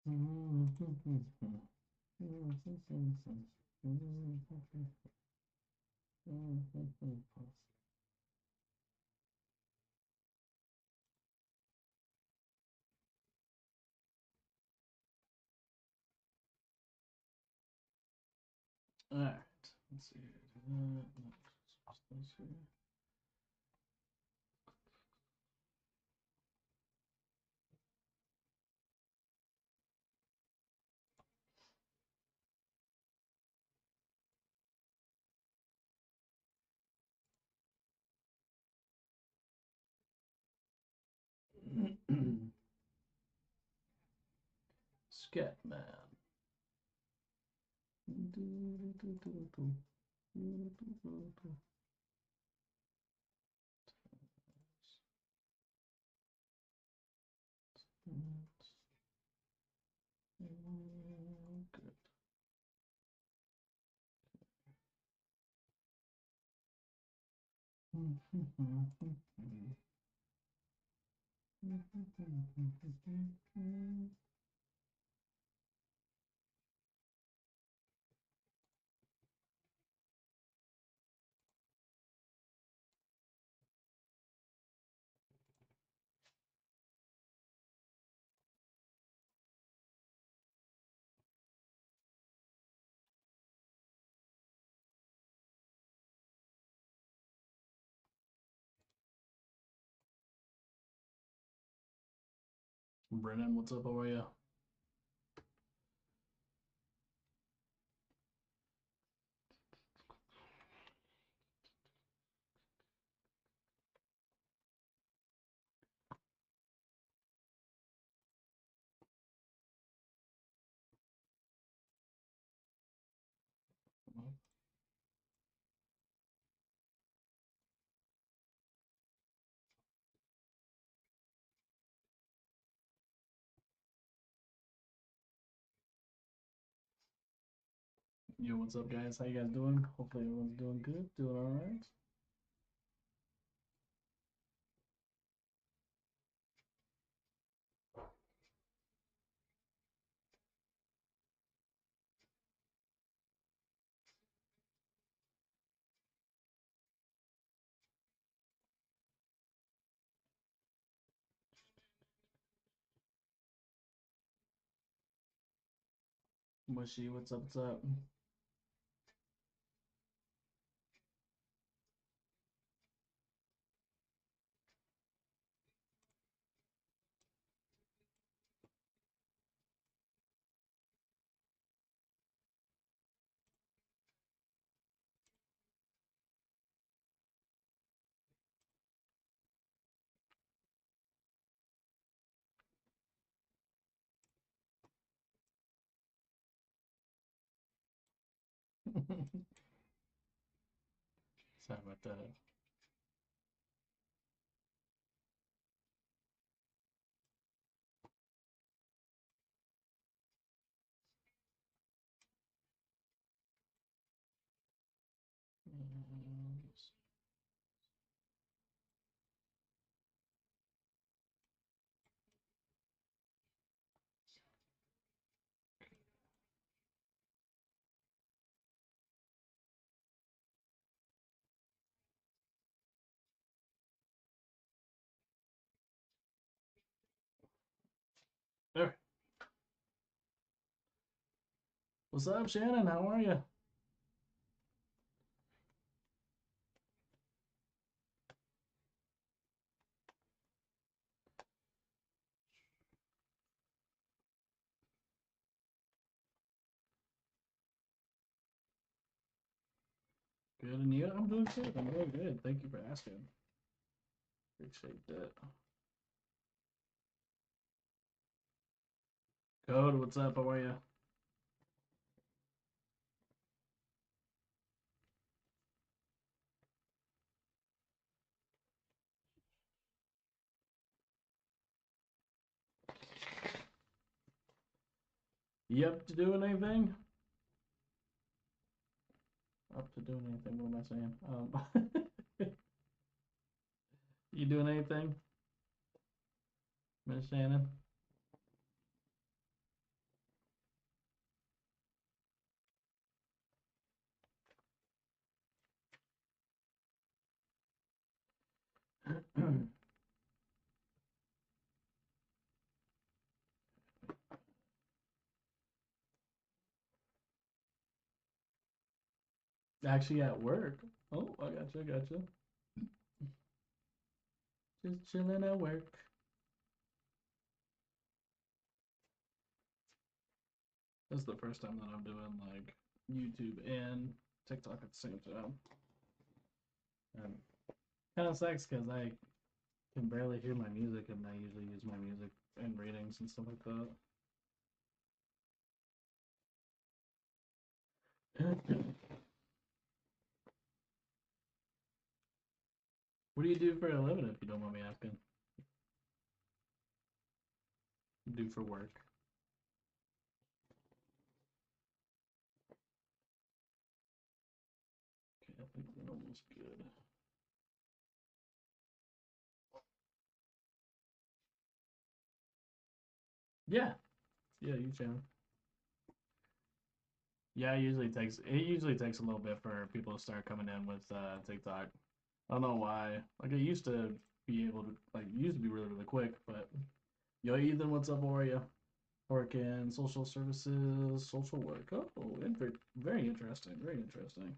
All right, let's see. Let's see. Scatman. Good. Brennan, what's up? How are you? Yo, what's up, guys? How you guys doing? Hopefully everyone's doing good, doing all right. Mushy, what's up? What's up? Sorry about that. There. What's up, Shannon? How are you? Good, and you? I'm doing good. I'm doing good. Thank you for asking. Appreciate that. Code, what's up? How are you? You up to doing anything? Up to doing anything? What am I saying? You doing anything, Miss Shannon? Actually at work. Oh, I gotcha, I gotcha. Just chilling at work. This is the first time that I'm doing like YouTube and TikTok at the same time. And kind of sucks because I can barely hear my music, and I usually use my music in readings and stuff like that. What do you do for a living, if you don't mind me asking? Do for work? Okay, I think we're almost good. Yeah, yeah, you can. Yeah, it usually takes a little bit for people to start coming in with TikTok. I don't know why. Like it used to be able to like it used to be really really quick, but yo Ethan, what's up? How are you? Work in social services, social work. Oh, very interesting. Very interesting.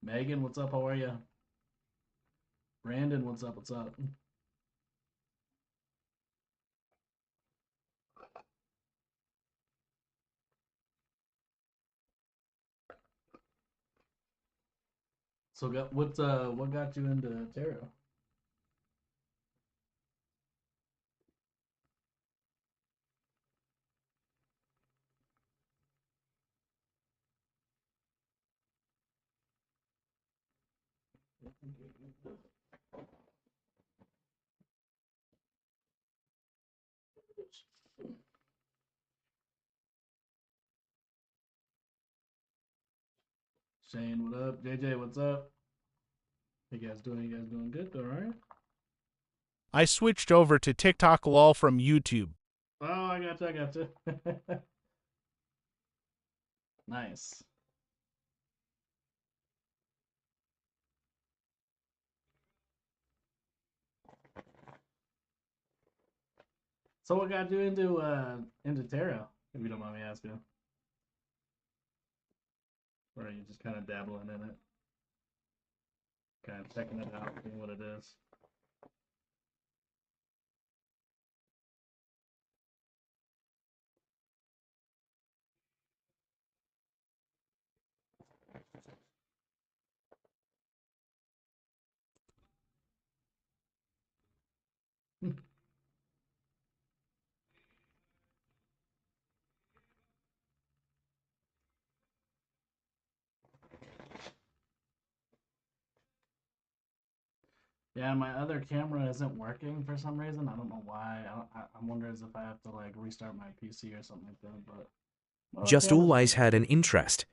Megan, what's up? How are you? Brandon, what's up? What's up? So what got you into tarot? Shane, what up? JJ, what's up? Hey guys doing? You guys doing good? All right. I switched over to TikTok lol from YouTube. Oh, I gotcha. I gotcha. Nice. So what got you into tarot? If you don't mind me asking, or are you just kind of dabbling in it, kind of checking it out, seeing what it is? Yeah, my other camera isn't working for some reason. I don't know why. I'm wondering if I have to like restart my PC or something like that. But my other Just camera's always working had an good. interest.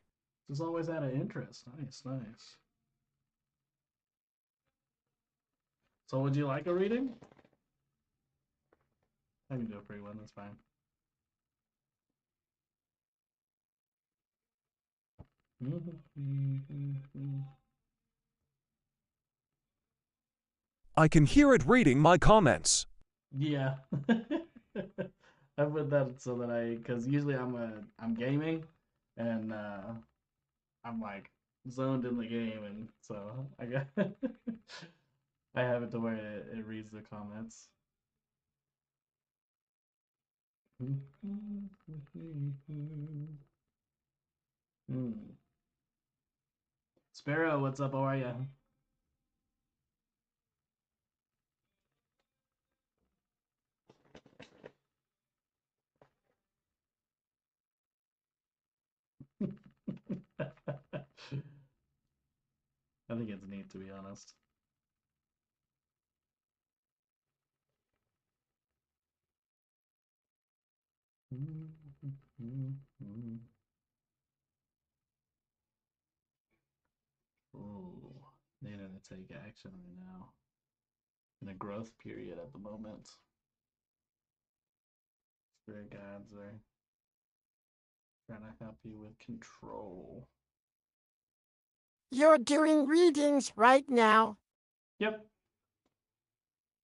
Just always had an interest. Nice, nice. So would you like a reading? I can do a free one. That's fine. I can hear it reading my comments. Yeah. I put that so that because usually I'm gaming, and I'm like zoned in the game, and so I got I have it to where it reads the comments. Hmm. Sparrow, what's up? How are you? I think it's neat, to be honest. Oh, needing to take action right now. In a growth period at the moment. Spirit guides are trying to help you with control. You're doing readings right now. Yep.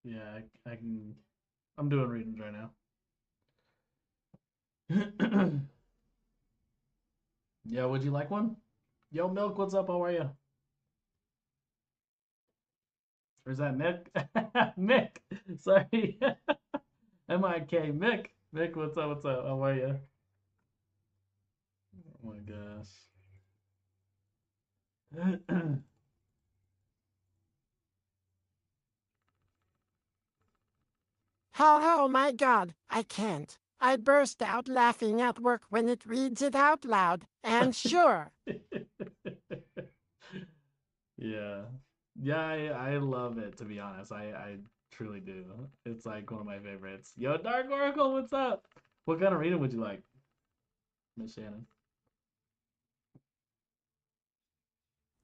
Yeah, I can. I'm doing readings right now. Yeah, would you like one? Yo, Milk, what's up? How are you? Or is that Mick? Mick. Sorry. M-I-K. Mick. Mick, what's up? What's up? How are you? Oh my gosh. Oh my God, I can't. I burst out laughing at work when it reads it out loud. And sure, Yeah. Yeah, I love it, to be honest. I truly do. It's like one of my favorites. Yo, Dark Oracle, what's up? What kind of reading would you like, Miss Shannon?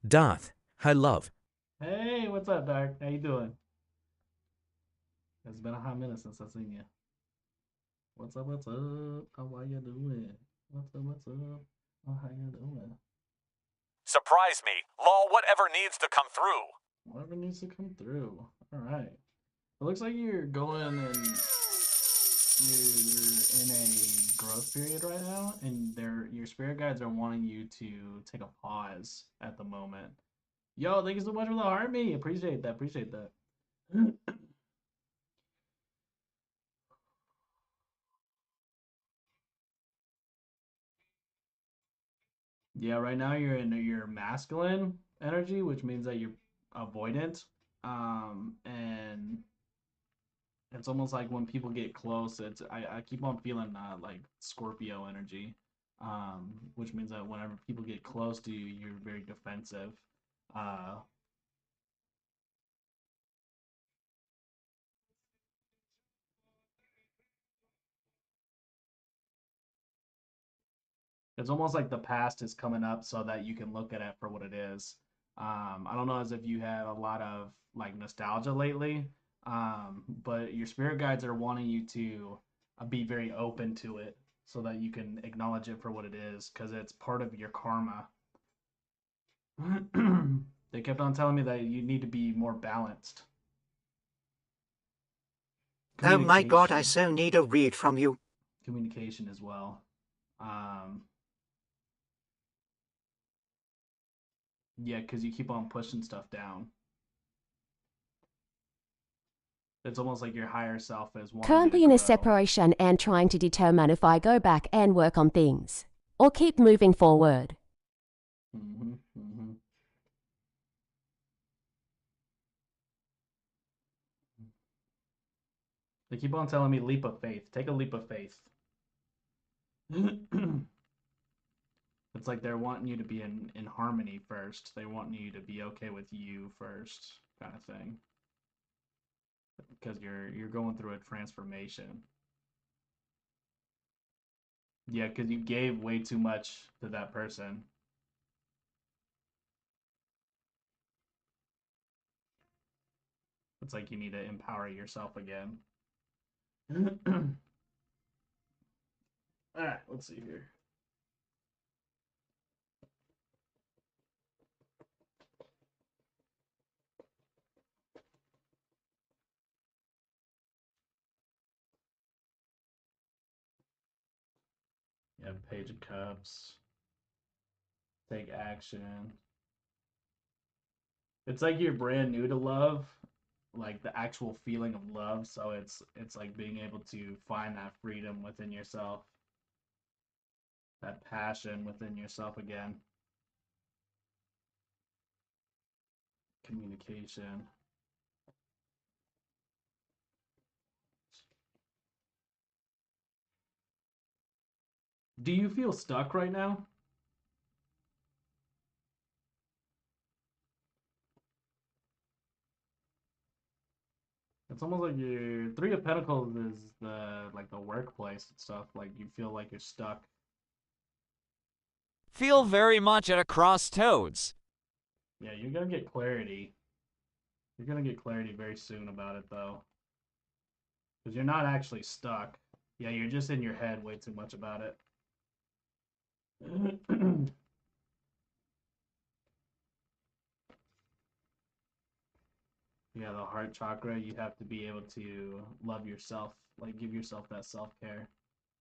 Darth, hi love. Hey, what's up, Dark? How you doing? It's been a hot minute since I've seen you. What's up? What's up? How are you doing? What's up? What's up? Oh, how you doing? Surprise me. Lol, whatever needs to come through. Whatever needs to come through. All right. It looks like you're going and you're in a growth period right now, and your spirit guides are wanting you to take a pause at the moment. Yo, thank you so much for the army. Appreciate that. Appreciate that. Yeah, right now you're in your masculine energy, which means that you're avoidant. And it's almost like when people get close, I keep on feeling like Scorpio energy. Which means that whenever people get close to you, you're very defensive. Uh, it's almost like the past is coming up so that you can look at it for what it is. I don't know as if you had a lot of like nostalgia lately, but your spirit guides are wanting you to be very open to it so that you can acknowledge it for what it is because it's part of your karma. They kept on telling me that you need to be more balanced. Oh my God, I Communication, so need a read from you. communication as well. Um, yeah, because you keep on pushing stuff down. It's almost like your higher self is wanting you to Currently in a grow. separation and trying to determine if I go back and work on things or keep moving forward. Mm-hmm, mm-hmm. They keep on telling me leap of faith. Take a leap of faith. It's like they're wanting you to be in harmony first. They want you to be okay with you first, kind of thing. Because you're going through a transformation. Yeah, because you gave way too much to that person. It's like you need to empower yourself again. All right, let's see here. You have Page of Cups. Take action. It's like you're brand new to love, like the actual feeling of love. So it's like being able to find that freedom within yourself, that passion within yourself again. Communication. Do you feel stuck right now? It's almost like your Three of Pentacles is the workplace and stuff. Like you feel like you're stuck. Feel very much at a crossroads. Yeah, you're gonna get clarity. You're gonna get clarity very soon about it though. Because you're not actually stuck. Yeah, you're just in your head way too much about it. Yeah, the heart chakra, you have to be able to love yourself, like give yourself that self-care.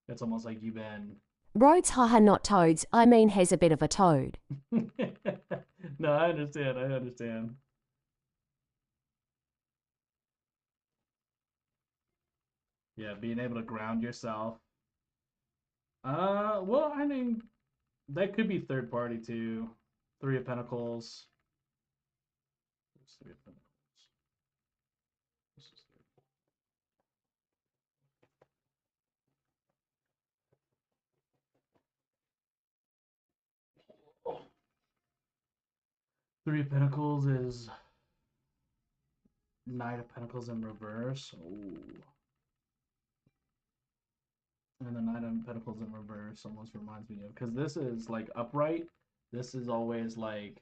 It's almost like you've been Roads, haha, not toads. I mean, he's a bit of a toad. No, I understand. I understand. Yeah, being able to ground yourself. Well, I mean, that could be third party too. Three of Pentacles. What's Three of Pentacles? This is Three of Pentacles is Knight of Pentacles in reverse. Oh. And the Knight of Pentacles in reverse almost reminds me of, because this is like upright. This is always like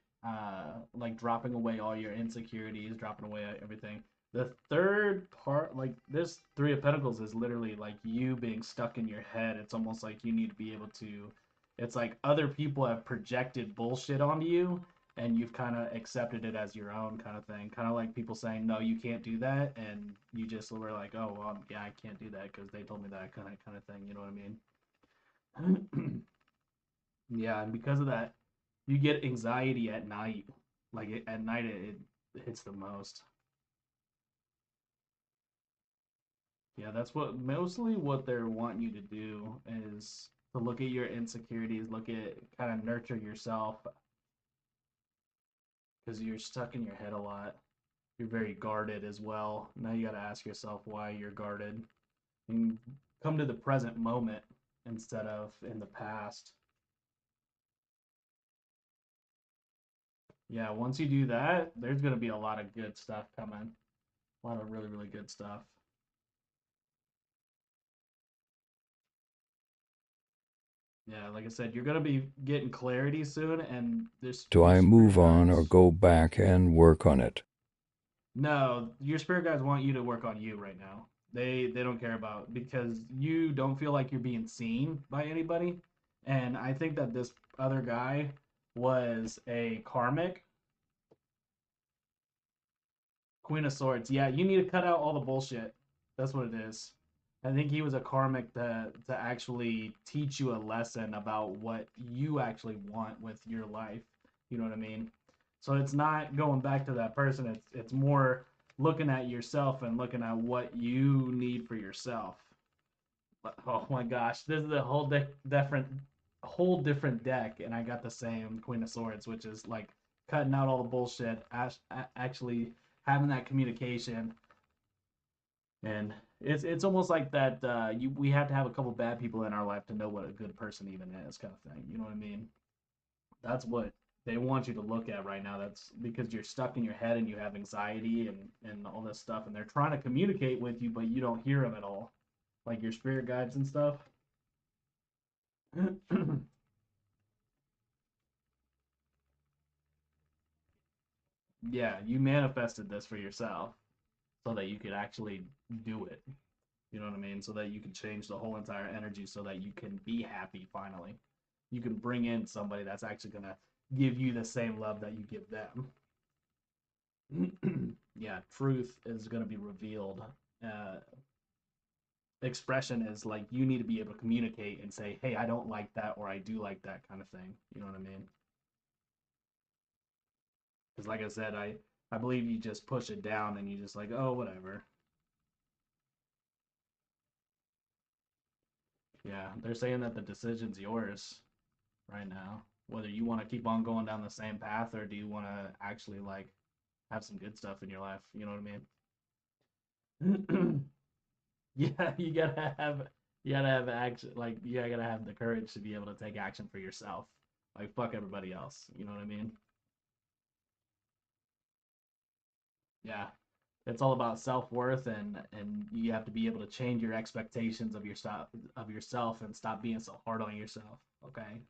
dropping away all your insecurities, dropping away everything. The third part, like this Three of Pentacles, is literally like you being stuck in your head. It's almost like you need to be able to. It's like other people have projected bullshit onto you, and you've kind of accepted it as your own kind of thing. Kind of like people saying, no, you can't do that. And you just were like, oh, well, yeah, I can't do that because they told me that kind of thing. You know what I mean? Yeah. And because of that, you get anxiety at night. Like at night, it hits the most. Yeah. That's what mostly what they're wanting you to do is to look at your insecurities, look at kind of nurture yourself because you're stuck in your head a lot. You're very guarded as well. Now you got to ask yourself why you're guarded and come to the present moment instead of in the past. Yeah, once you do that, there's going to be a lot of good stuff coming. A lot of really, really good stuff. Yeah, like I said, you're going to be getting clarity soon, and this. Do I move on or go back and work on it? No, your spirit guides want you to work on you right now. They don't care about, because you don't feel like you're being seen by anybody. And I think that this other guy was a karmic. Queen of Swords. Yeah, you need to cut out all the bullshit. That's what it is. I think he was a karmic to actually teach you a lesson about what you actually want with your life. You know what I mean? So it's not going back to that person. It's more looking at yourself and looking at what you need for yourself. Oh my gosh, this is a whole different deck, and I got the same Queen of Swords, which is like cutting out all the bullshit, actually having that communication, and it's almost like that. We have to have a couple bad people in our life to know what a good person even is, kind of thing. You know what I mean? That's what they want you to look at right now. That's because you're stuck in your head and you have anxiety and all this stuff, and they're trying to communicate with you, but you don't hear them at all, like your spirit guides and stuff. Yeah, you manifested this for yourself so that you could actually do it. You know what I mean? So that you can change the whole entire energy so that you can be happy finally. You can bring in somebody that's actually going to give you the same love that you give them. Yeah, truth is going to be revealed. Expression is like you need to be able to communicate and say, hey, I don't like that, or I do like that, kind of thing. You know what I mean? Because like I said, I believe you just push it down and you just like, oh, whatever. Yeah, they're saying that the decision's yours right now. Whether you want to keep on going down the same path or do you want to actually like have some good stuff in your life. You know what I mean? Yeah, you gotta have action. Like you gotta have the courage to be able to take action for yourself. Like fuck everybody else. You know what I mean? Yeah. It's all about self-worth, and you have to be able to change your expectations of yourself and stop being so hard on yourself. Okay.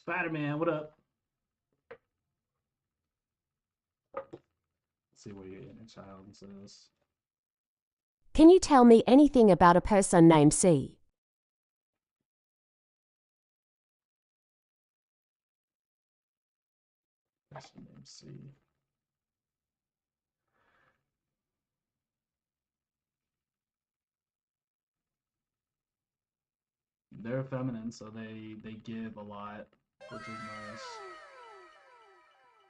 Spider-Man, what up? Let's see what your inner child says. Can you tell me anything about a person named C? Person named C. They're feminine, so they give a lot, which is nice.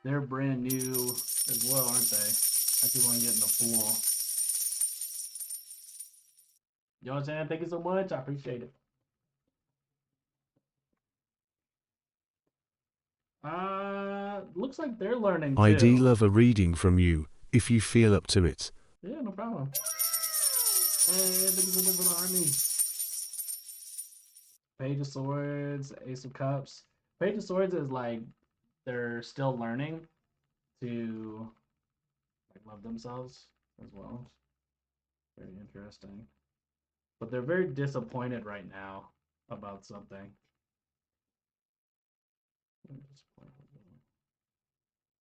They're brand new as well, aren't they? I keep on getting a fool. Yo, Jan, thank you so much. I appreciate it. Looks like they're learning too. I'd love a reading from you, if you feel up to it. Yeah, no problem. Hey, thank you so much for the army. Page of Swords, Ace of Cups. Page of Swords is like they're still learning to like love themselves as well. Very interesting. But they're very disappointed right now about something.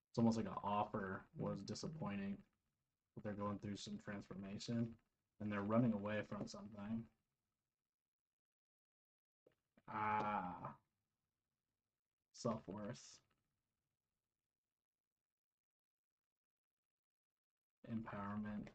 It's almost like an offer was disappointing. But they're going through some transformation and they're running away from something. Self-worth. Empowerment.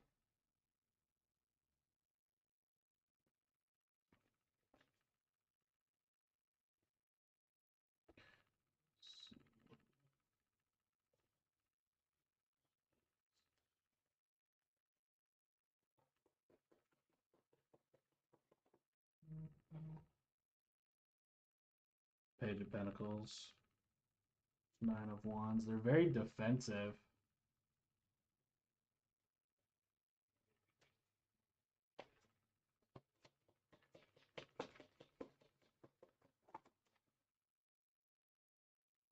Page of Pentacles. Nine of Wands. They're very defensive.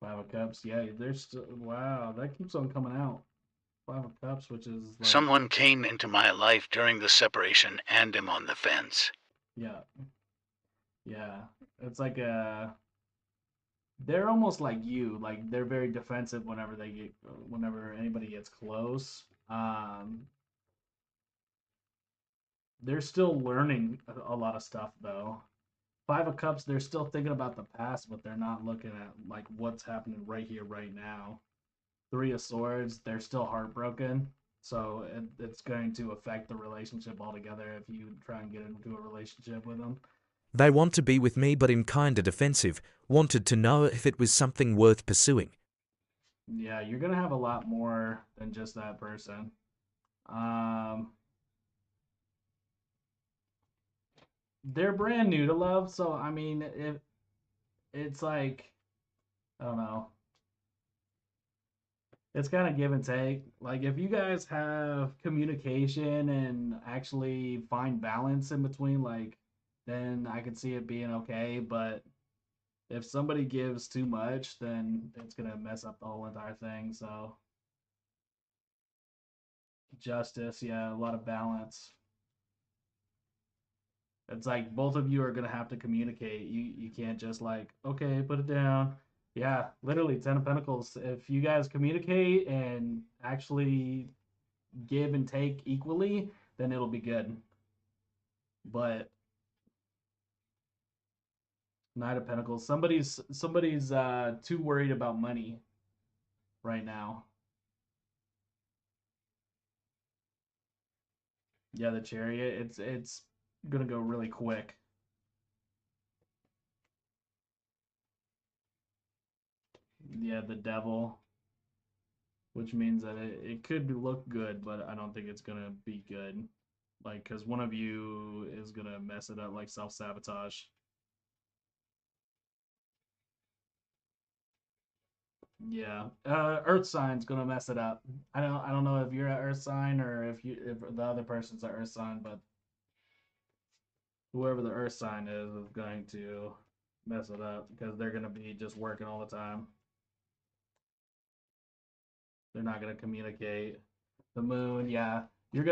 Five of Cups. Yeah, they're still. Wow, that keeps on coming out. Five of Cups, which is like, Someone came into my life during the separation and am on the fence. yeah. Yeah. It's like a. They're almost like you. Like they're very defensive whenever anybody gets close. They're still learning a lot of stuff though. Five of Cups, they're still thinking about the past, but they're not looking at like what's happening right here, right now. Three of Swords, they're still heartbroken, so it's going to affect the relationship altogether if you try and get into a relationship with them. They want to be with me, but in kinda defensive. Wanted to know if it was something worth pursuing. Yeah, you're gonna have a lot more than just that person. They're brand new to love, so I mean, if it's like, I don't know. It's kind of give and take. Like if you guys have communication and actually find balance in between, like then I could see it being okay. But if somebody gives too much, then it's gonna mess up the whole entire thing. So justice, yeah, a lot of balance. It's like both of you are gonna have to communicate. You can't just like, okay, put it down. Yeah, literally 10 of Pentacles. If you guys communicate and actually give and take equally, then it'll be good. But Knight of Pentacles, somebody's too worried about money right now. Yeah, the Chariot, it's gonna go really quick. Yeah, the Devil, which means that it could look good, but I don't think it's gonna be good. Like, because one of you is gonna mess it up, like self-sabotage. Yeah, Earth sign's gonna mess it up. I don't know if you're an Earth sign or if the other person's an Earth sign, but whoever the Earth sign is going to mess it up because they're gonna be just working all the time. They're not gonna communicate. The Moon, yeah, you're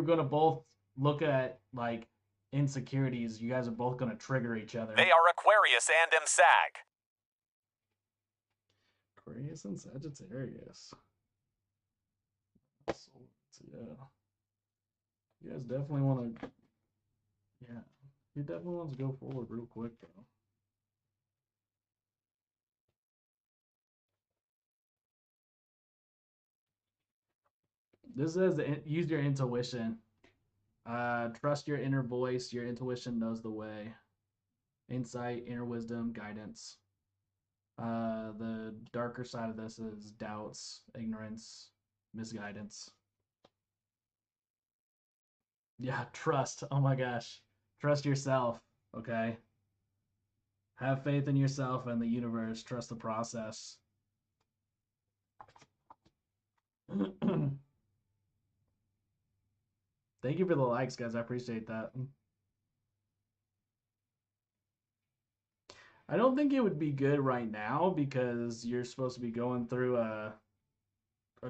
gonna both look at like insecurities. You guys are both gonna trigger each other. They are Aquarius and Sag. Aquarius and Sagittarius. So, yeah. You guys definitely want to. Yeah. He definitely wants to go forward real quick, though. This says use your intuition. Trust your inner voice. Your intuition knows the way. Insight, inner wisdom, guidance. The darker side of this is doubts, ignorance, misguidance. Yeah, trust. Oh my gosh. Trust yourself, okay? Have faith in yourself and the universe. Trust the process. Thank you for the likes, guys. I appreciate that. I don't think it would be good right now because you're supposed to be going through a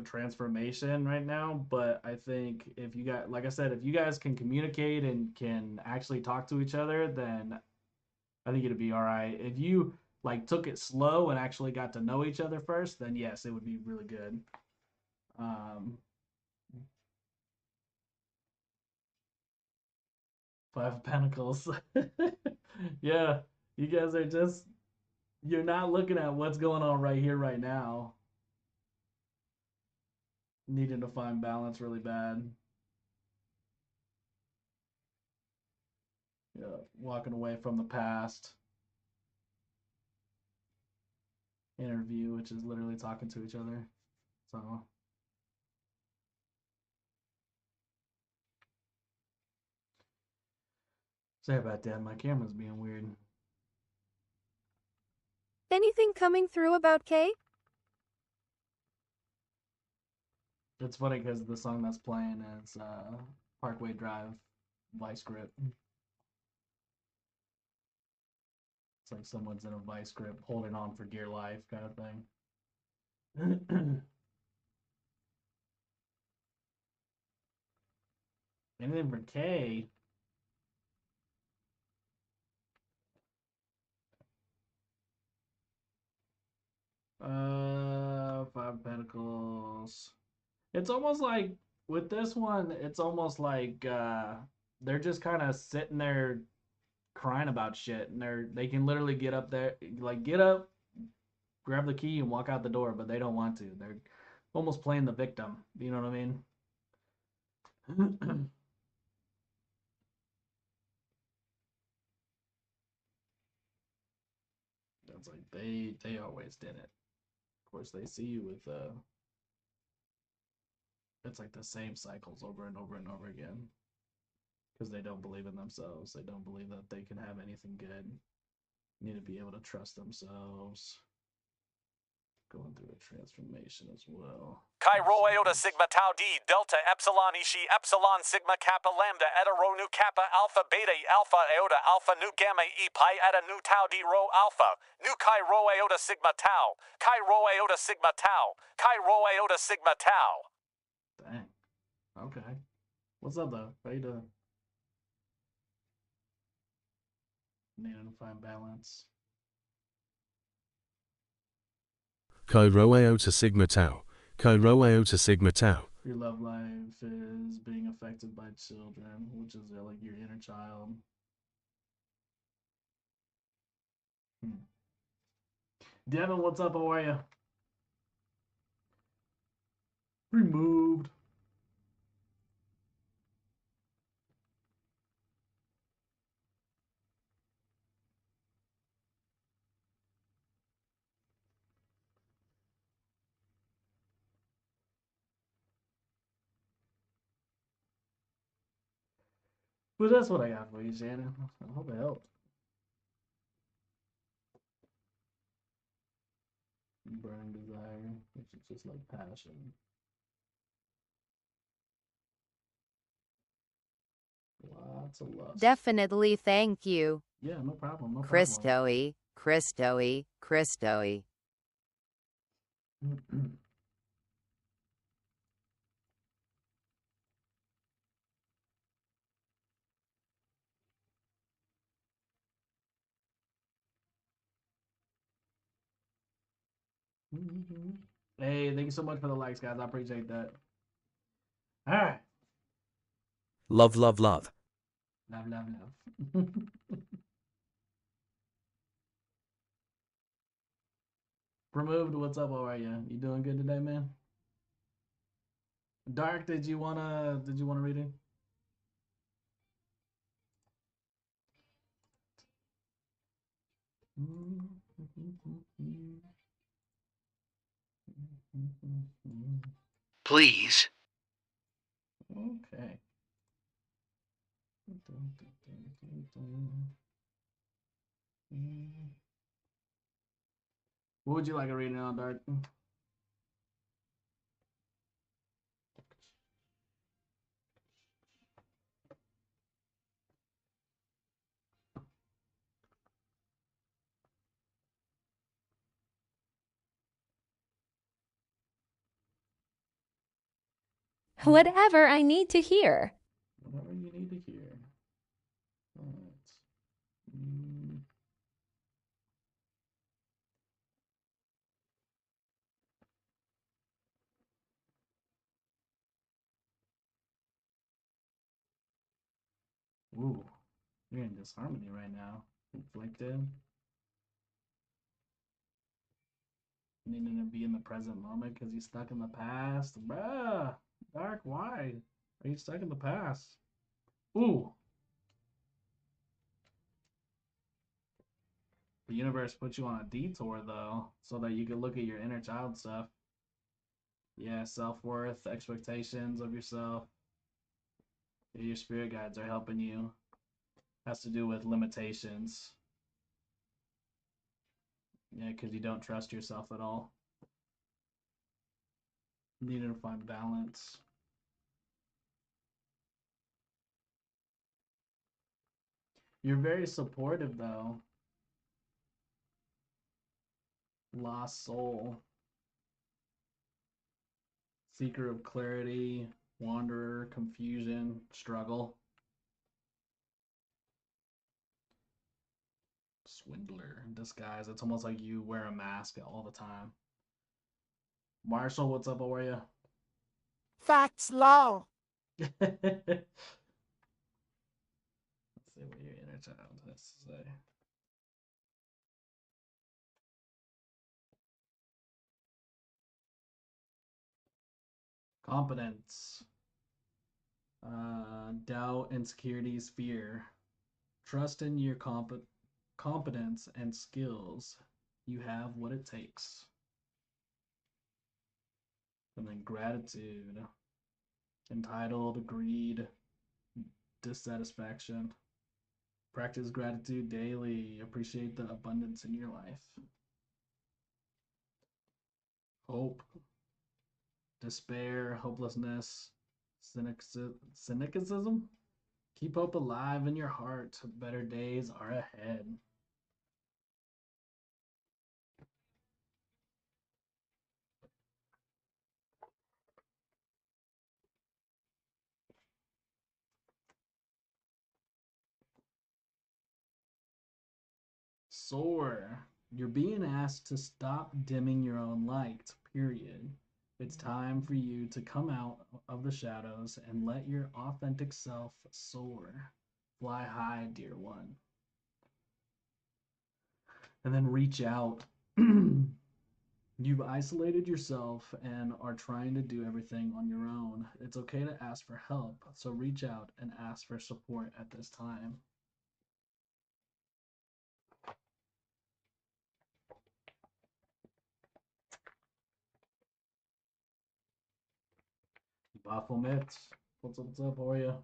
transformation right now, but I think if you got, like I said, if you guys can communicate and can actually talk to each other, then I think it'd be all right. If you like took it slow and actually got to know each other first, then yes, it would be really good. Five of Pentacles. Yeah, you guys are just, you're not looking at what's going on right here, right now. Needing to find balance really bad. Yeah, walking away from the past. Interview, which is literally talking to each other. So. Sorry about that, my camera's being weird. Anything coming through about Kay? It's funny because the song that's playing is Parkway Drive, Vice Grip. It's like someone's in a vice grip holding on for dear life kind of thing. Anything for Kay? Five of Pentacles. It's almost like with this one, it's almost like they're just kind of sitting there crying about shit, and they can literally get up there, like get up, grab the key, and walk out the door, but they don't want to. They're almost playing the victim. You know what I mean? It's like they always did it. Of course, they see you with it's like the same cycles over and over and over again. Because they don't believe in themselves. They don't believe that they can have anything good. Need to be able to trust themselves. Going through a transformation as well. Chi Rho Iota Sigma Tau D Delta Epsilon Ishi Epsilon Sigma Kappa Lambda Eta Rho Nu Kappa Alpha Beta Alpha Iota Alpha Nu Gamma E Pi Eta Nu Tau D Rho Alpha Nu Chi Rho Iota Sigma Tau Chi Rho Iota Sigma Tau Chi Rho Iota Sigma Tau. Dang. Okay. What's up though? How you doing? Needing to find balance. Chi Rho Iota Sigma Tau. Chi Rho Iota Sigma Tau. Your love life is being affected by children, which is like your inner child. Devin, what's up? How are you? Removed. But that's what I got for you, Shannon. I hope it helped. Burning desire, which is just like passion. Lots of lust. Definitely thank you. Yeah, no problem. No Christoe, Christoe, Christoe. problem. Hey, thank you so much for the likes, guys. I appreciate that. All right. Love, love, love. Love, love, love. Removed, what's up? How are you? You doing good today, man? Dark, did you wanna read it? Please. Okay. What would you like a reading on, Dark? Whatever I need to hear. Whatever you need to hear. All right. Ooh, you're in disharmony right now. Conflicted. Needing to be in the present moment because you're stuck in the past. Bruh, Dark, why? Are you stuck in the past? Ooh. The universe put you on a detour, though, so that you can look at your inner child stuff. Yeah, self-worth, expectations of yourself. Your spirit guides are helping you. Has to do with limitations. Yeah, because you don't trust yourself at all. Needing to find balance. You're very supportive, though. Lost soul. Seeker of clarity. Wanderer. Confusion. Struggle. Swindler in disguise. It's almost like you wear a mask all the time. Marshall, what's up? How are you? Facts low. Let's see what your inner child has to say. Competence. Doubt, insecurities, fear. Trust in your competence and skills. You have what it takes. And then gratitude. Entitled, greed, dissatisfaction. Practice gratitude daily. Appreciate the abundance in your life. Hope, despair, hopelessness, cynicism. Keep hope alive in your heart. Better days are ahead. Soar. You're being asked to stop dimming your own light, period. It's time for you to come out of the shadows and let your authentic self soar. Fly high, dear one. And then reach out. You've isolated yourself and are trying to do everything on your own. It's okay to ask for help, so reach out and ask for support at this time. Baphomet, what's up? How are you?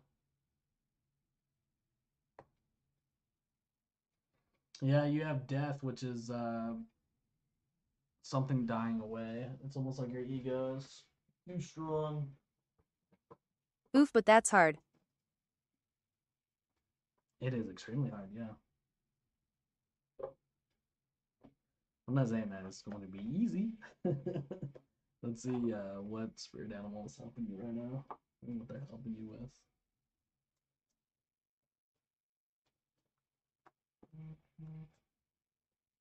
Yeah, you have death, which is something dying away. It's almost like your ego is too strong. Oof, but that's hard. It is extremely hard, yeah. I'm not saying that it's going to be easy. Let's see what spirit animal is helping you right now and what they're helping you with.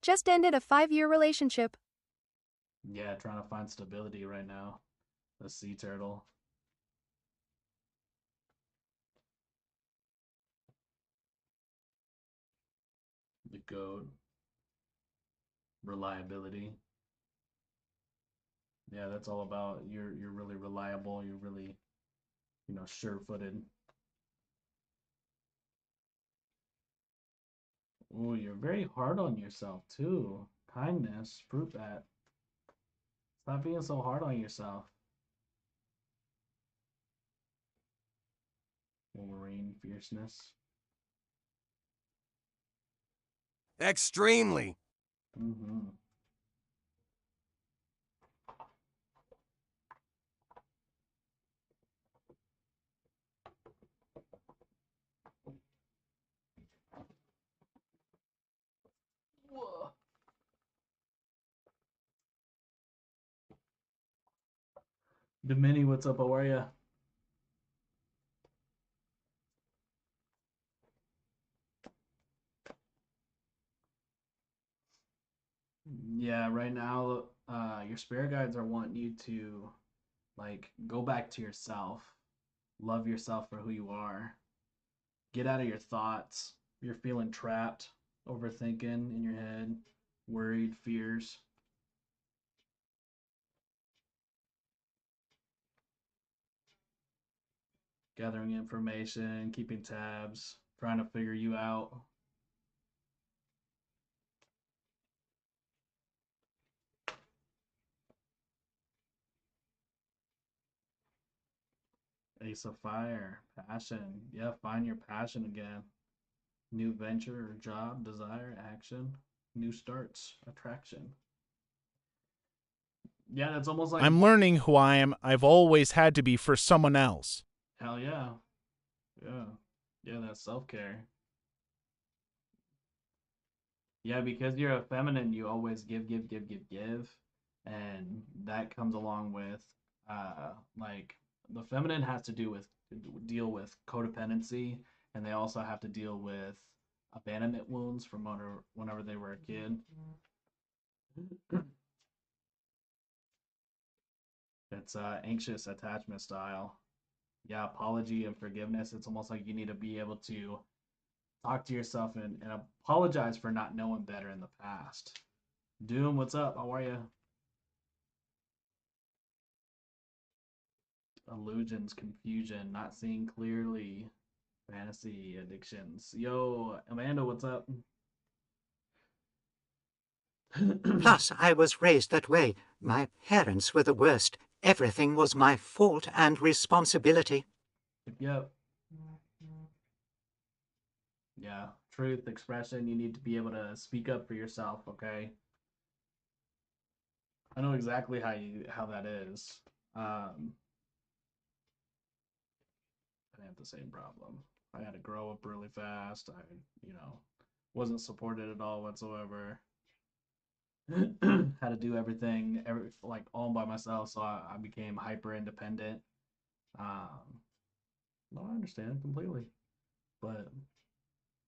Just ended a 5-year relationship. Yeah, trying to find stability right now. The sea turtle. The goat. Reliability. Yeah, that's all about you're really reliable, you're really, sure-footed. Oh, you're very hard on yourself too. Kindness, fruit bat. Stop being so hard on yourself. Wolverine, fierceness. Extremely. Mm-hmm. Whoa. Domini, what's up? How are ya? Yeah, right now, your spirit guides are wanting you to like go back to yourself, love yourself for who you are, get out of your thoughts. You're feeling trapped, overthinking in your head, worried, fears. Gathering information, keeping tabs, trying to figure you out. Ace of Fire, passion. Yeah, find your passion again. New venture or job, desire, action, new starts, attraction. Yeah, that's almost like I'm learning who I am. I've always had to be for someone else. hell yeah. Yeah. Yeah, that's self-care. Yeah, because you're a feminine, you always give, give, give, give, give. And that comes along with like the feminine has to deal with codependency, and they also have to deal with abandonment wounds from whenever they were a kid. It's anxious attachment style. Yeah, apology and forgiveness. It's almost like you need to be able to talk to yourself and apologize for not knowing better in the past. Doom, what's up? How are you? Illusions, confusion, not seeing clearly, fantasy, addictions. Yo, Amanda, what's up? Plus, I was raised that way. My parents were the worst. Everything was my fault and responsibility. Yep. Yeah, truth, expression. You need to be able to speak up for yourself, okay? I know exactly how that is. I had the same problem. I had to grow up really fast. I, wasn't supported at all whatsoever. Had to do everything like all by myself, so I became hyper independent. No, I understand completely, but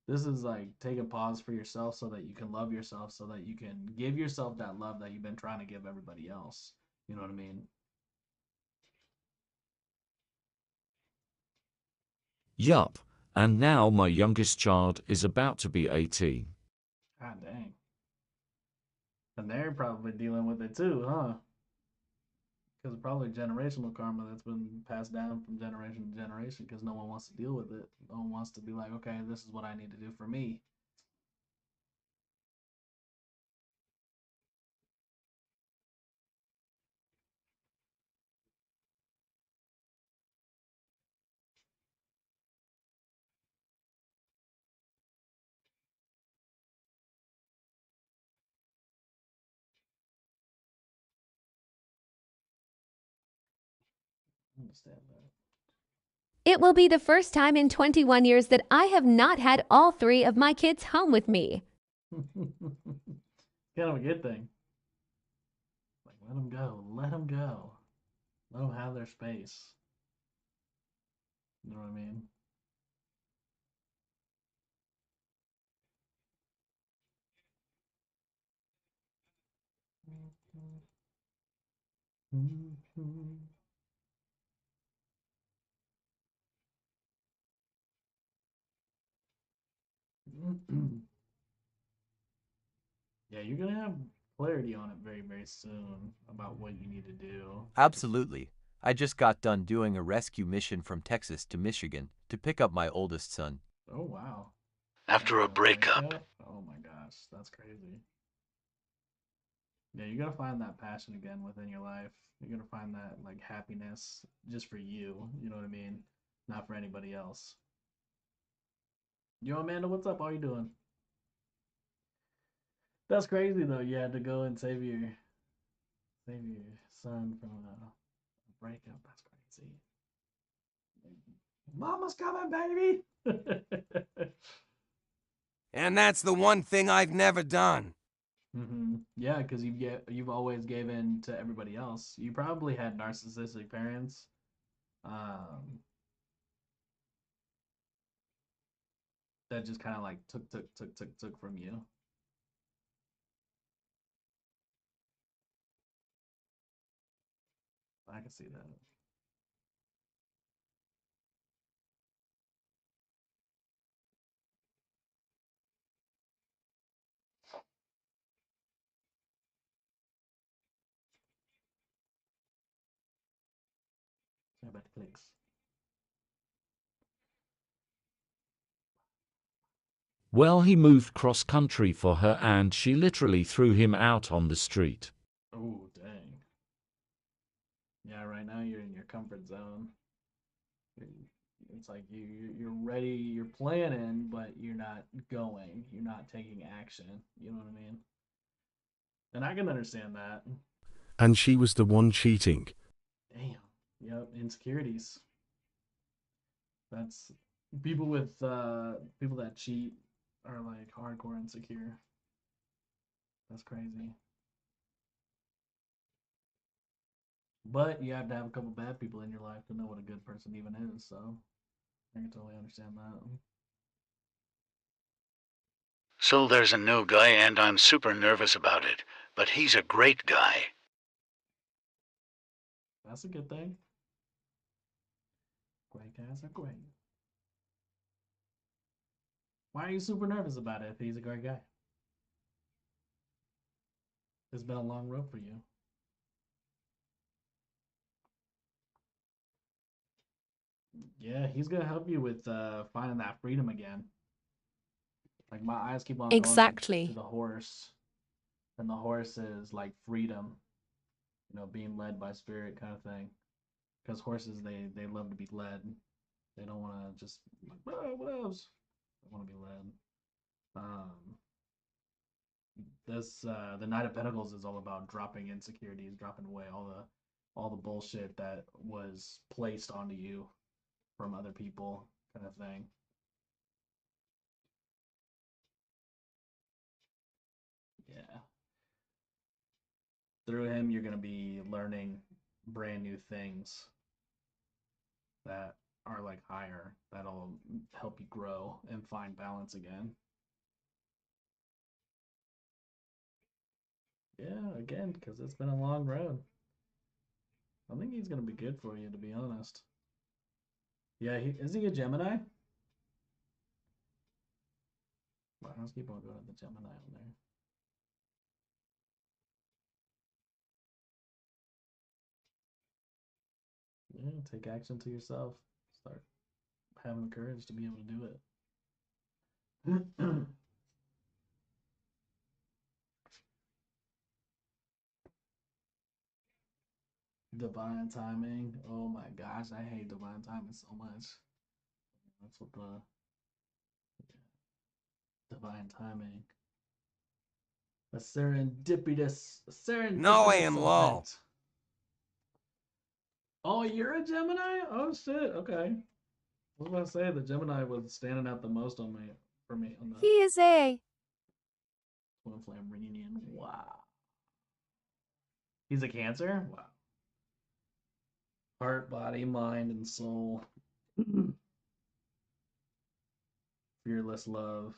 this is like take a pause for yourself so that you can love yourself, so that you can give yourself that love that you've been trying to give everybody else. You know what I mean? Yup, and now my youngest child is about to be 18. God dang. And they're probably dealing with it too, huh? Because probably generational karma that's been passed down from generation to generation because no one wants to deal with it. No one wants to be like, okay, this is what I need to do for me. I understand that. It will be the first time in 21 years that I have not had all three of my kids home with me. Kind of a good thing. Like, let them go. Let them go. Let them have their space. You know what I mean? Yeah, you're gonna have clarity on it very, very soon about what you need to do. Absolutely. I just got done doing a rescue mission from Texas to Michigan to pick up my oldest son. Oh wow. After a breakup. Oh my gosh, that's crazy. Yeah, you gotta find that passion again within your life. You're gonna find that like happiness just for you. You know what I mean? Not for anybody else. Yo, Amanda, what's up? How you doing? That's crazy though. You had to go and save your son from a breakup. That's crazy. Mama's coming, baby. And that's the one thing I've never done. Yeah, because you've always given to everybody else. You probably had narcissistic parents. That just kind of like took from you. I can see that. Sorry about the clicks. Well, he moved cross country for her and she literally threw him out on the street. Oh, dang. Yeah, right now you're in your comfort zone. It's like you're ready, you're planning, but you're not going. You're not taking action. You know what I mean? And I can understand that. And she was the one cheating. Damn. Yep, insecurities. That's people with people that cheat are like hardcore insecure. That's crazy. But you have to have a couple bad people in your life to know what a good person even is, so I can totally understand that. So there's a new guy and I'm super nervous about it, but he's a great guy. That's a good thing. Great guys are great. Why are you super nervous about it if he's a great guy? It's been a long road for you. Yeah, he's gonna help you with finding that freedom again. Like my eyes keep on going Exactly. to the horse, and the horse is like freedom, you know, being led by spirit kind of thing. Because horses, they love to be led. They don't want to just like what else? They want to be led. The Knight of Pentacles is all about dropping insecurities, dropping away all the bullshit that was placed onto you from other people, kind of thing. Yeah. Through him, you're gonna be learning brand new things that are like higher, that'll help you grow and find balance again. Yeah, again, because it's been a long road. I think he's gonna be good for you, to be honest. Yeah, is he a Gemini? Well, let's keep on going to the Gemini on there. Yeah, take action to yourself. Start having the courage to be able to do it. Divine timing. Oh my gosh, I hate divine timing so much. That's what the divine timing. A serendipitous No, I am low. event. Oh, you're a Gemini? Oh shit. Okay. I was about to say the Gemini was standing out the most on me for me on the He is a Twin Flame reunion. Wow. He's a Cancer? Wow. Heart, body, mind, and soul. Fearless love.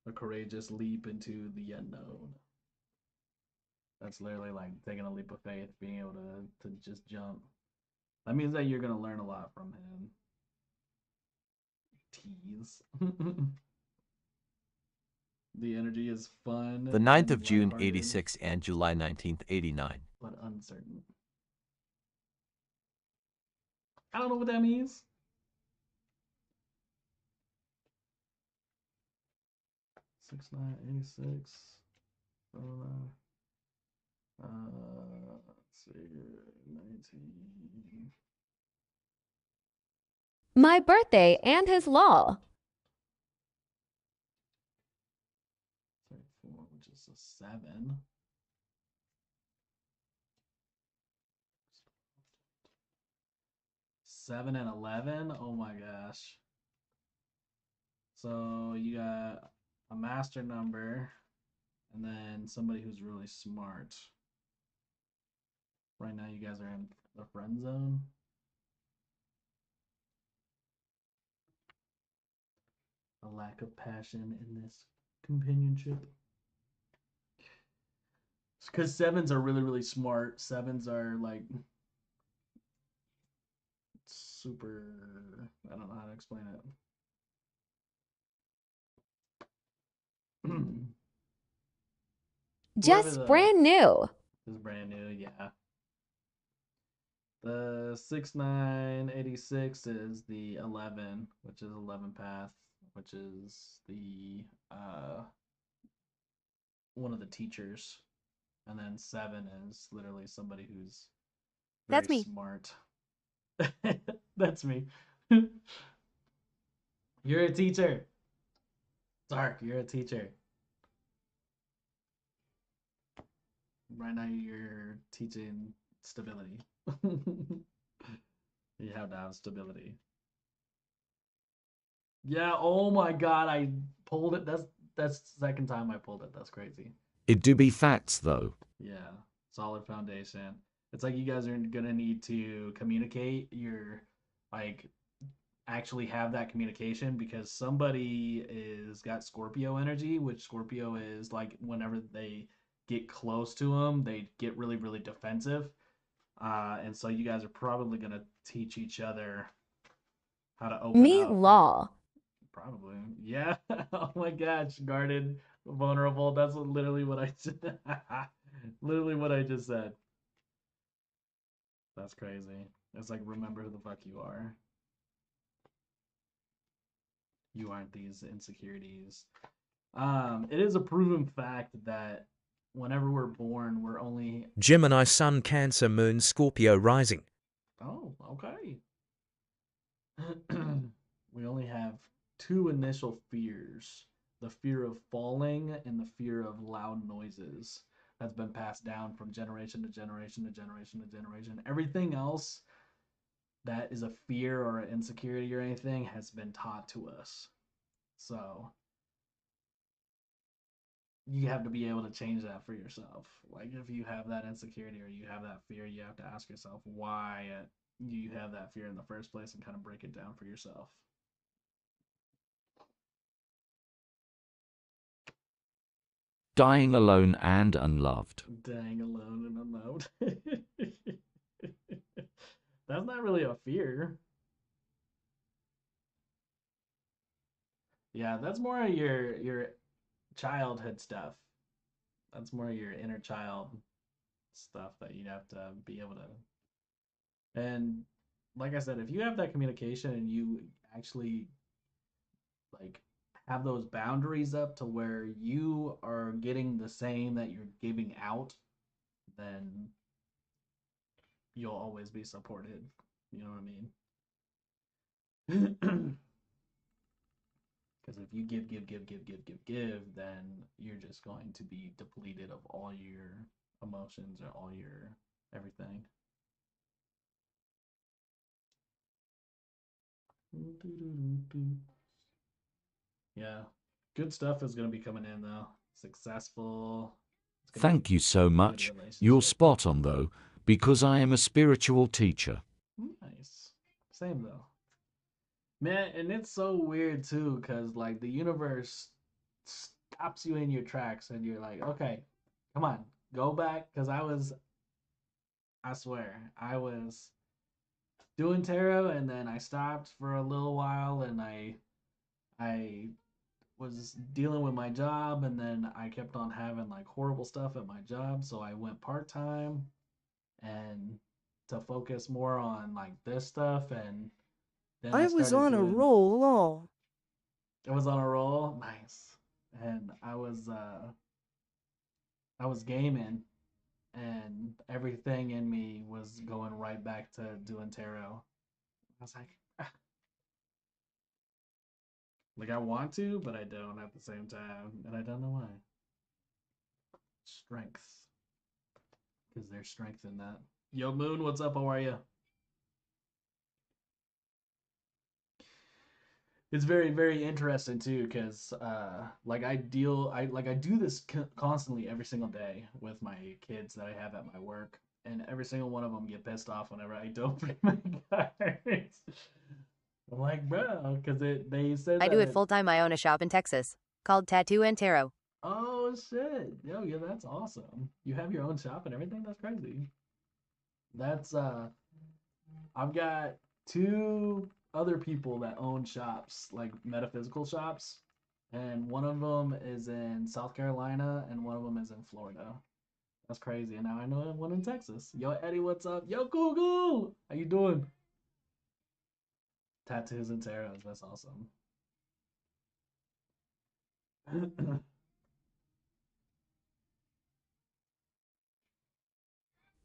A courageous leap into the unknown. That's literally like taking a leap of faith, being able to just jump. That means that you're gonna learn a lot from him. Tease. The energy is fun. The 9th and of June, lighthearted, 86 and July 19th, 89. but uncertain. I don't know what that means. Six 986. Let's see here. 19. My birthday and his law. 34, which is a 7. Seven and 11. Oh my gosh. So you got a master number, and then somebody who's really smart. Right now, you guys are in the friend zone. A lack of passion in this companionship. Because 7s are really, really smart. 7s are like super. I don't know how to explain it. Just brand new. This is brand new, yeah. The 6986 is the 11, which is 11 path, which is the one of the teachers, and then 7 is literally somebody who's very That's me. smart. That's me. You're a teacher. Dark, you're a teacher. Right now you're teaching stability. You have to have stability. Yeah, oh my god, I pulled it. That's the second time I pulled it. That's crazy. It do be facts though. Yeah, solid foundation. It's like you guys are gonna need to communicate your, like, actually have that communication, because somebody is got Scorpio energy, which Scorpio is like whenever they get close to them, they get really, really defensive. And so you guys are probably gonna teach each other how to open Meet up. law. Probably. Yeah. Oh my gosh, guarded, vulnerable. That's literally what I said. Literally what I just said. That's crazy. It's like, remember who the fuck you are. You aren't these insecurities. It is a proven fact that whenever we're born, we're only... Gemini, Sun, Cancer, Moon, Scorpio rising. Oh, okay. We only have 2 initial fears. The fear of falling and the fear of loud noises. That's been passed down from generation to generation to generation to generation. Everything else that is a fear or an insecurity or anything has been taught to us. So you have to be able to change that for yourself. Like, if you have that insecurity or you have that fear, you have to ask yourself why you have that fear in the first place and kind of break it down for yourself. Dying alone and unloved. Dying alone and unloved. That's not really a fear. Yeah, that's more of your childhood stuff. That's more your inner child stuff that you have to be able to. And like I said, if you have that communication and you actually like have those boundaries up to where you are getting the same that you're giving out, then you'll always be supported. You know what I mean? Because if you give, then you're just going to be depleted of all your emotions or all your everything. Yeah, good stuff is going to be coming in though. Successful. Thank you so much. You're spot on though, because I am a spiritual teacher. Nice. Same though. Man, and it's so weird too, because like the universe stops you in your tracks and you're like, okay, come on, Go back, because I swear, I was doing tarot, and then I stopped for a little while, and I was dealing with my job, and then I kept on having like horrible stuff at my job, so I went part-time and to focus more on like this stuff, and then I was started on a doing roll, lol. I was on a roll, nice. And I was gaming, and everything in me was going right back to doing tarot. I was like, "Ah." Like I want to, but I don't at the same time, and I don't know why. Strength, because there's strength in that. Yo, Moon, what's up? How are you? It's very, very interesting too, because like I do this constantly every single day with my kids that I have at my work, and every single one of them get pissed off whenever I don't bring my cards. I'm like, bro, because they said I that do it full time. I own a shop in Texas called Tattoo and Tarot. Oh shit, yo, yeah, that's awesome. You have your own shop and everything. That's crazy. That's I've got two other people that own shops, like metaphysical shops, and one of them is in South Carolina and one of them is in Florida. That's crazy. And now I know one in Texas. Yo, Eddie, what's up? Yo, Google, how you doing? Tattoos and tarots. That's awesome.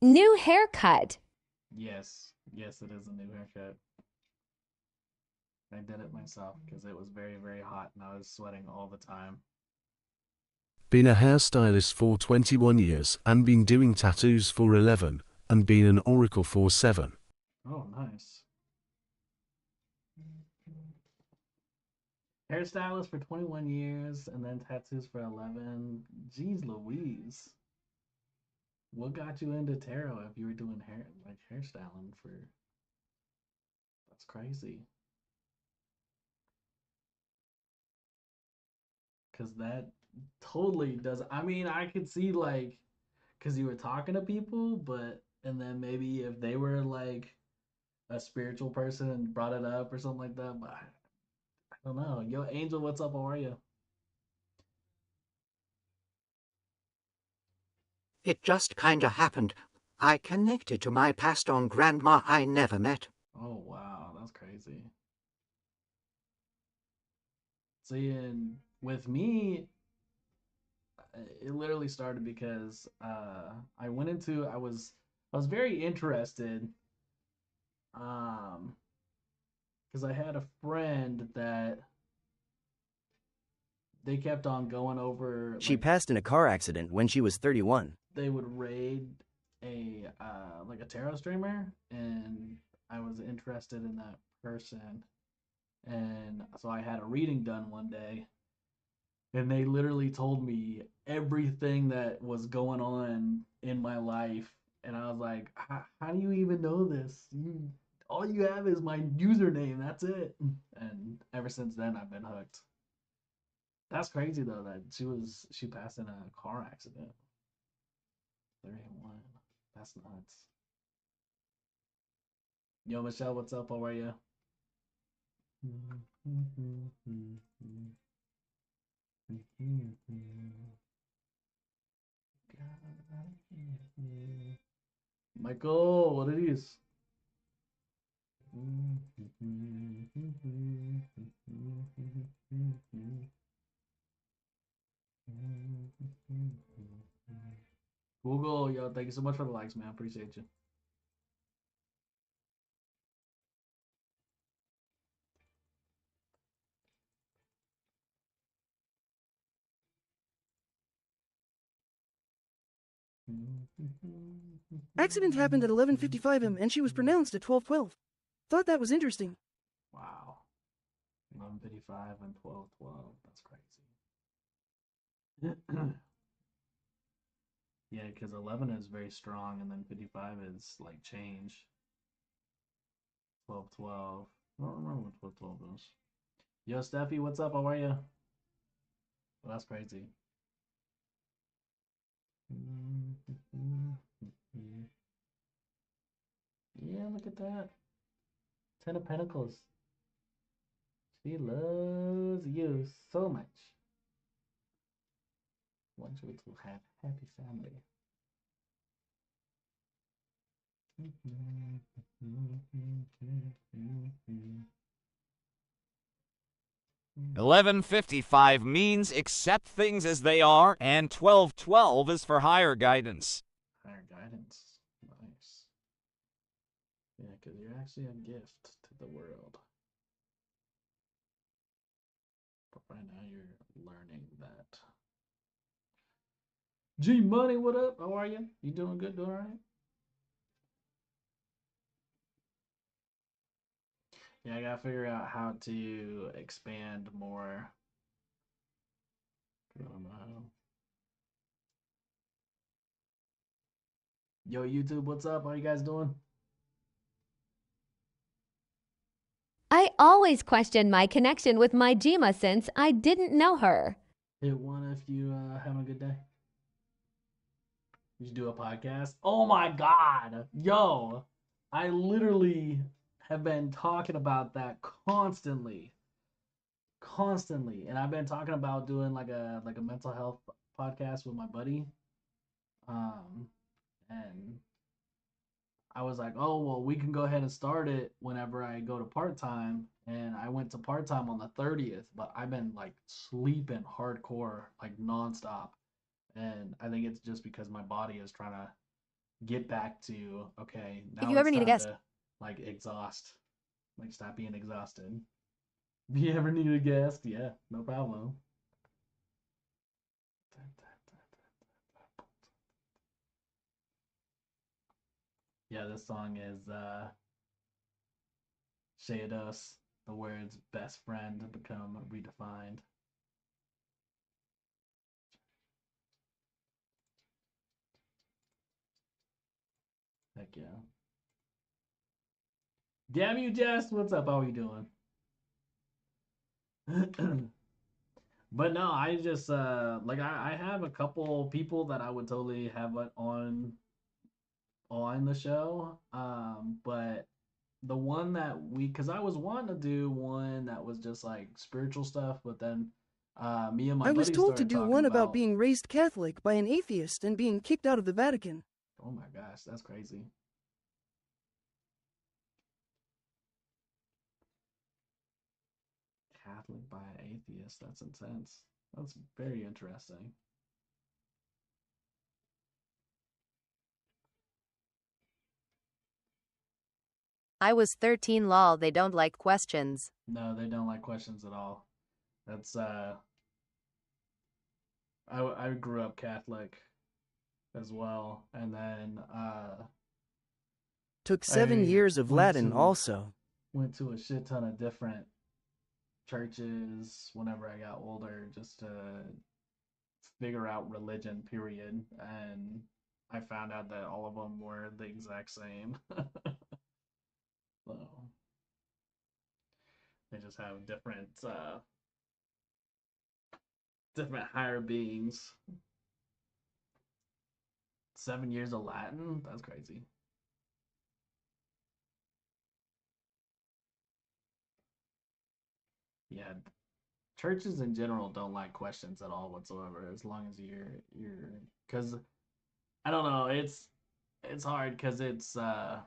New haircut. Yes, yes, it is a new haircut. I did it myself because it was very, very hot and I was sweating all the time. Been a hairstylist for 21 years and been doing tattoos for 11 and been an oracle for 7. Oh, nice. Hairstylist for 21 years and then tattoos for 11. Jeez Louise. What got you into tarot if you were doing hairstyling for... That's crazy. Because that totally does... I mean, I could see, like... Because you were talking to people, but... And then maybe if they were, like, a spiritual person and brought it up or something like that, but... I don't know. Yo, Angel, what's up? How are you? It just kinda happened. I connected to my passed on grandma I never met. Oh, wow. That's crazy. See, and with me, it literally started because I went into... I was very interested because I had a friend that they kept on going over... She passed in a car accident when she was 31. They would raid a like a tarot streamer, and I was interested in that person, and so I had a reading done one day, and they literally told me everything that was going on in my life, and I was like, how do you even know this? All you have is my username, that's it. And ever since then I've been hooked. That's crazy though that she passed in a car accident. 31. That's nuts. Yo, Michelle, what's up? How are you? Michael, what it is? Google, yo, thank you so much for the likes, man. Appreciate you. Accident happened at 11:55 m and she was pronounced at 12:12. Thought that was interesting. Wow. 11:55 and 12:12. That's crazy. Yeah, because 11 is very strong, and then 55 is like change. 12:12. I don't remember what 12:12 is. Yo, Steffi, what's up? How are you? Well, that's crazy. Yeah, look at that. 10 of Pentacles. She loves you so much. Wants you to have happy family. 1155 means accept things as they are, and 1212 is for higher guidance. Higher guidance. Nice. Yeah, because you're actually a gift to the world. But right now you're learning that. G Money, what up? How are you? You doing good? Doing all right? Yeah, I gotta figure out how to expand more. I don't know how. Yo, YouTube, what's up? How you guys doing? I always question my connection with my Jima since I didn't know her. Hit one if you having a good day. You should do a podcast. Oh my god, yo, I literally have been talking about that constantly, and I've been talking about doing like a mental health podcast with my buddy, and I was like, oh well, we can go ahead and start it whenever I go to part time, and I went to part time on the 30th, but I've been like sleeping hardcore, like nonstop. And I think it's just because my body is trying to get back to, okay, now If you ever it's need a time guest. to, like, exhaust. Like, stop being exhausted. If you ever need a guest, yeah, no problem. Yeah, this song is Shados, the words best friend become redefined. Heck yeah. Damn you, Jess. What's up? How are you doing? But no, I just like I have a couple people that I would totally have on the show. But the one that because I was wanting to do one that was just like spiritual stuff, but then me and my I was buddies told to started do talking one about being raised Catholic by an atheist and being kicked out of the Vatican. Oh my gosh, that's crazy. Catholic by an atheist. That's intense. That's very interesting. I was 13 lol, they don't like questions. No, they don't like questions at all. That's I grew up Catholic as well, and then Took 7 I years of went Latin to- also. went to a shit ton of different churches whenever I got older just to figure out religion, period. And I found out that all of them were the exact same. So they just have different different higher beings. 7 years of Latin? That's crazy. Yeah, churches in general don't like questions at all whatsoever. As long as you're, because I don't know, it's hard because it's I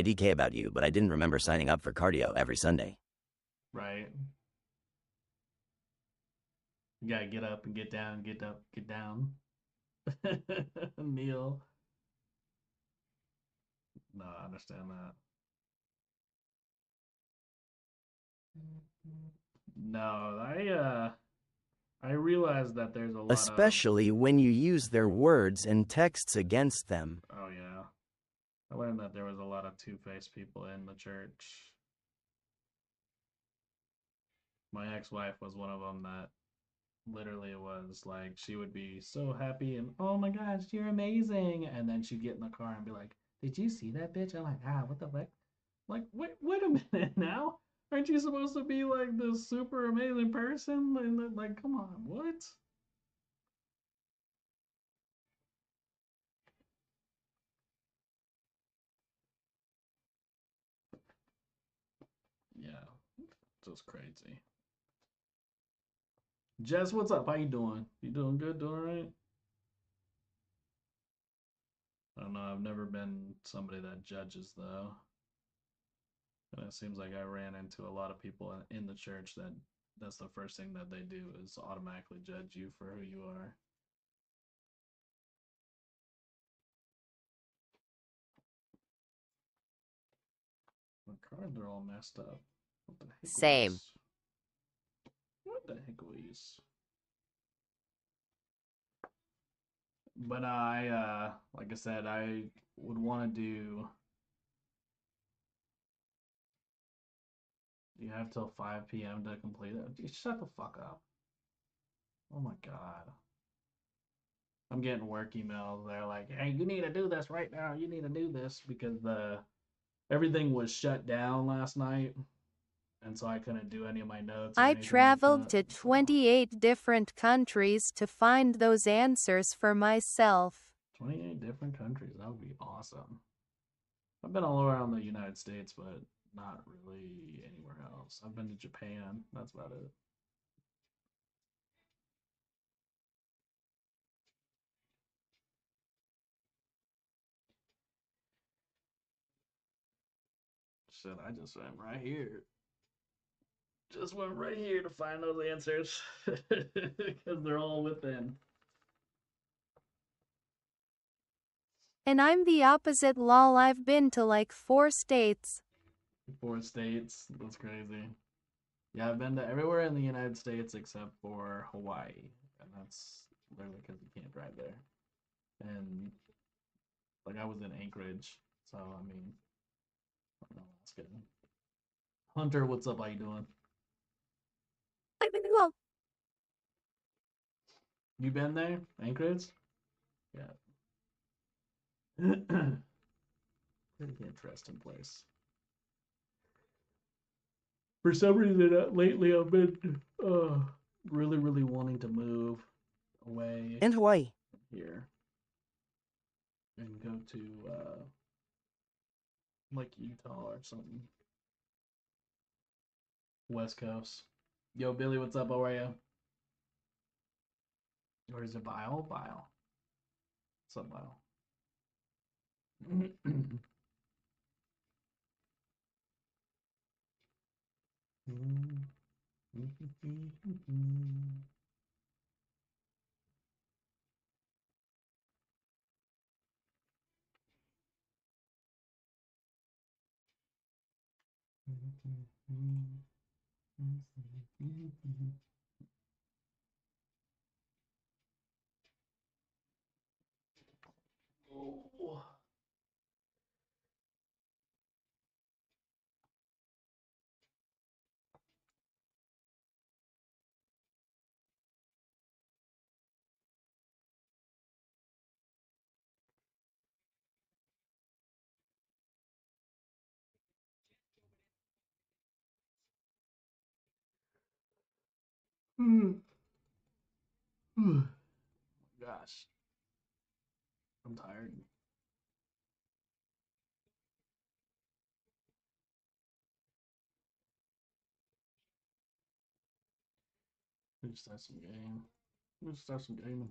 DK about you, but I didn't remember signing up for cardio every Sunday. right. You gotta get up and get down, get up, get down. Neil. No, I understand that. No, I realize that there's a lot Especially when you use their words and texts against them. oh yeah. I learned that there was a lot of two-faced people in the church. My ex-wife was one of them that literally was like, she would be so happy and, oh my gosh, you're amazing. And then she'd get in the car and be like, did you see that bitch? I'm like, what the fuck? Like, wait a minute now. Aren't you supposed to be like this super amazing person? And like, come on, what? Just crazy. Jess, what's up? How you doing? You doing good? Doing all right? I don't know. I've never been somebody that judges though. And it seems like I ran into a lot of people in the church that's the first thing that they do is automatically judge you for who you are. My cards are all messed up. What the heck? Same. What the heck was? But I, like I said, I would want to do. You have till 5 p.m. to complete it. Just shut the fuck up. Oh my god. I'm getting work emails. They're like, hey, you need to do this right now. You need to do this because everything was shut down last night. And so I couldn't do any of my notes. I traveled to 28 different countries to find those answers for myself. 28 different countries. That would be awesome. I've been all around the United States, but not really anywhere else. I've been to Japan. That's about it. Shit, I just went right here. Just went right here to find those answers. Because they're all within. And I'm the opposite, lol. I've been to like 4 states. 4 states? That's crazy. Yeah, I've been to everywhere in the United States except for Hawaii. And that's literally because you can't drive there. And, like, I was in Anchorage. So, I mean, I don't know, that's good. Hunter, what's up? How you doing? I've been well. You been there? Anchorage? Yeah. Pretty interesting place. For some reason, lately I've been really, really wanting to move away. And Hawaii. Here. And go to, like Utah or something. West Coast. Yo, Billy, what's up? How are you? Or is it Vile? Vile. What's up, Vile? Oh. Gosh. I'm tired. We just start some game. We just start some gaming.